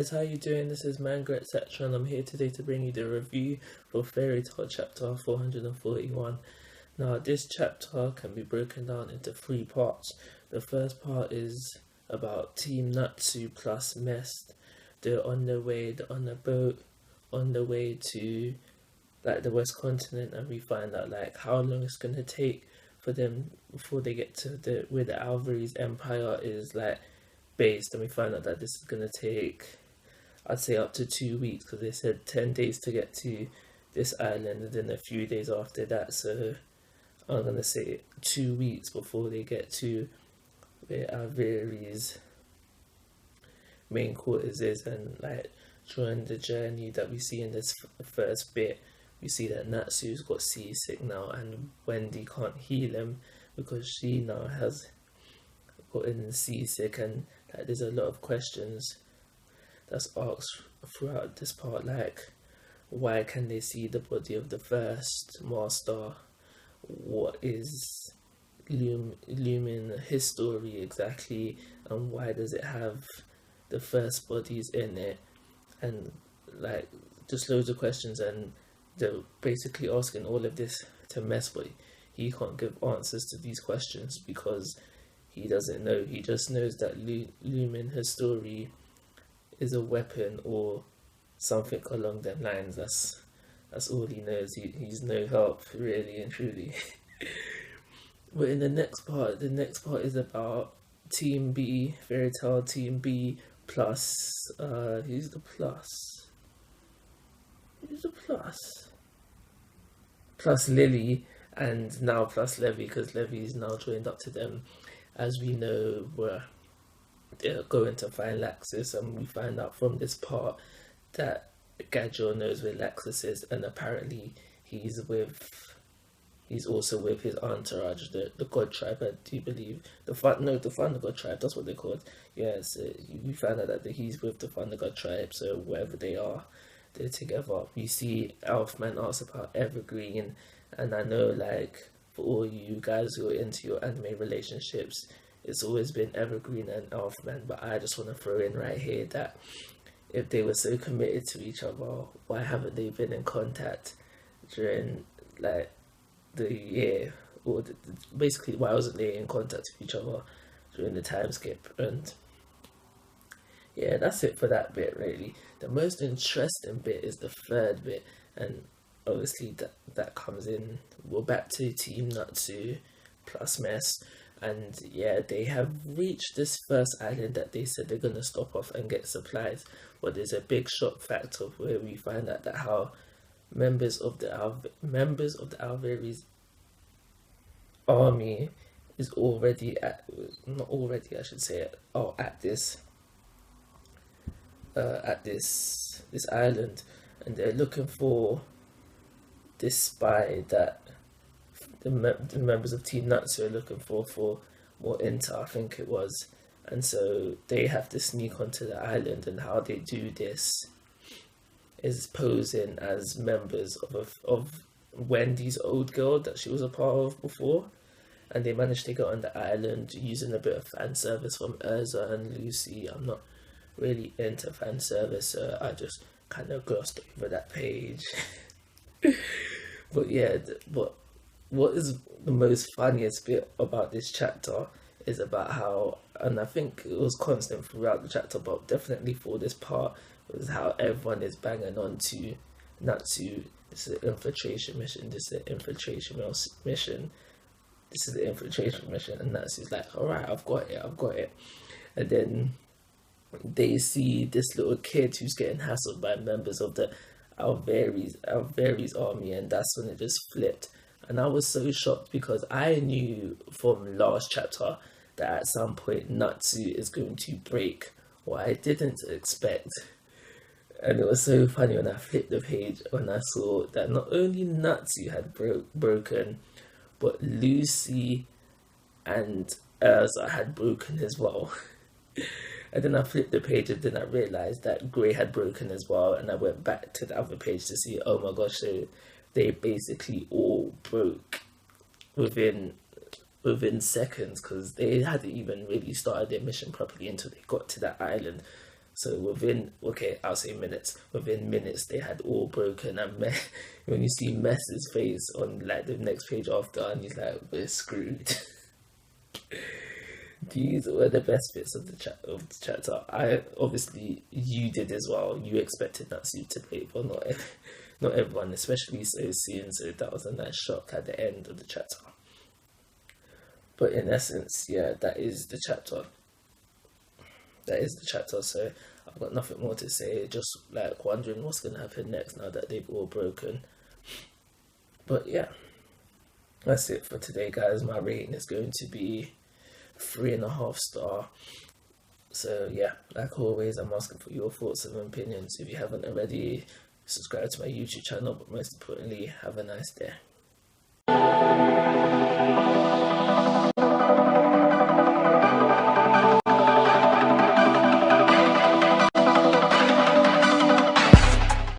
guys, how you doing? This is Manga, etc. and I'm here today to bring you the review for Fairy Tail chapter 441. Now, this chapter can be broken down into three parts. The first part is about Team Natsu plus Mest. They're on their way, they're on a boat, on the way to the West Continent, and we find out how long it's gonna take for them before they get to where the Alvarez Empire is based, and we find out that this is going to take, I'd say, up to 2 weeks, because they said 10 days to get to this island and then a few days after that, so I'm going to say 2 weeks before they get to where Alvarez main quarters is. And during the journey that we see in this first bit, we see that Natsu's got seasick now, and Wendy can't heal him because she now has gotten seasick, and there's a lot of questions that's asked throughout this part, why can they see the body of the first master? What is Lumen his story exactly, and why does it have the first bodies in it? And just loads of questions, and they're basically asking all of this to Mest, but he can't give answers to these questions because he doesn't know. He just knows that Lumen, his story, is a weapon or something along them lines. That's all he knows. He's no help, really and truly. But in the next part is about Team B, Fairy Tail Team B plus, who's the plus? Plus Lily, and now plus Levy, because Levy's now joined up to them. As we know, they're going to find Laxus, and we find out from this part that Gadget knows where Laxus is, and apparently he's also with his entourage, the God Tribe, I do believe. The Thunder God Tribe, that's what they're called. Yes, we find out that he's with the Thunder God Tribe, so wherever they are, they're together. We see Elfman ask about Evergreen, and I know for all you guys who are into your anime relationships, it's always been Evergreen and Elfman, but I just want to throw in right here that if they were so committed to each other, why haven't they been in contact during the year, or basically why wasn't they in contact with each other during the time skip? And yeah, that's it for that bit really. The most interesting bit is the third bit, and obviously that comes in, we're back to Team Natsu plus Mest, and yeah, they have reached this first island that they said they're going to stop off and get supplies, but there's a big shock factor where we find out that how members of the Alvarez army is already at this island, and they're looking for this spy that the members of Team Natsu are looking for more intel, I think it was. And so they have to sneak onto the island, and how they do this is posing as members of Wendy's old girl that she was a part of before, and they managed to get on the island using a bit of fan service from Urza and Lucy. I'm not really into fan service, so I just kind of glossed over that page. But yeah, but what is the most funniest bit about this chapter is about how, and I think it was constant throughout the chapter, but definitely for this part, was how everyone is banging on to Natsu. This is an infiltration mission, this is an infiltration mission, this is the infiltration mission, and Natsu's like, alright, I've got it. And then they see this little kid who's getting hassled by members of the Alvarez army, and that's when it just flipped. And I was so shocked because I knew from last chapter that at some point Natsu is going to break. What I didn't expect, and it was so funny when I flipped the page when I saw that not only Natsu had broken, but Lucy and Urza had broken as well. And then I flipped the page, and then I realized that Grey had broken as well, and I went back to the other page to see, oh my gosh, so they basically all broke within seconds, because they hadn't even really started their mission properly until they got to that island. So within, okay, I'll say minutes. Within minutes, they had all broken, and when you see Mess's face on like the next page after, and he's like, "We're screwed." These were the best bits of the chapter. I obviously you did as well. You expected Natsu to break, but not everyone, especially so soon. So that was a nice shock at the end of the chapter. But in essence, yeah, that is the chapter. That is the chapter. So I've got nothing more to say. Just like wondering what's gonna happen next now that they've all broken. But yeah, that's it for today, guys. My rating is going to be 3.5 star. So yeah, like always, I'm asking for your thoughts and opinions. If you haven't already, subscribe to my YouTube channel, but most importantly, have a nice day.